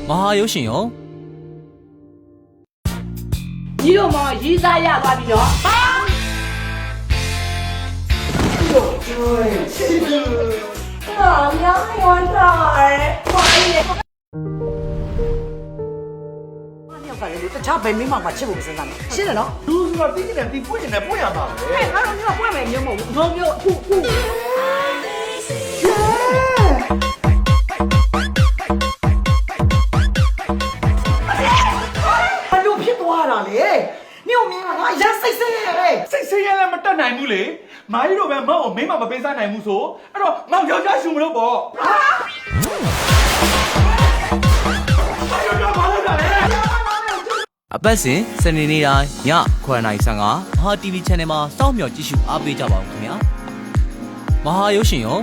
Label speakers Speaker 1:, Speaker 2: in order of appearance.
Speaker 1: မဟာရုပ်ရှင်ရော
Speaker 2: ညီတို့မောင်ရေးစားရသွားပြီနော်ဟာများရောင်းတာရဲဘာလဲတခြားဘယ်မိမမှချစ်ဖို့မစမ်းတာရှင်းတယ်နော်
Speaker 3: လူဆိုတာပြီးနေတယ်ပြီးပွင့်နေတယ်ပွင့်ရမှာပဲ
Speaker 2: ဟဲ့ငါတို့ကပွင့်မယ်မျိုးမဟုတ်ဘူးငုံမျိုးအခုဘလို့ဖြစ်သွားတာလေမြို့မြင်ကငါရမ်းစိတ်ဆင်းရဲ
Speaker 3: စိတ်ဆင်းရဲလည်းမတက်နိုင်ဘူးလေမာကြီးတို့ပဲမောက်ကိုမိမမပေးစားနိုင်ဘူးဆိုအဲ့တော့မောက်ယောက်ျားရှူမလို့ပေါ့
Speaker 1: အပတ်စဉ်စနေနေ့တိုင်းည9:55မဟာ TV Channel မှာစောင့်မျှော်ကြည့်ရှုအားပေးကြပါဦးခင်ဗျာမဟာရုပ်ရှင်ရော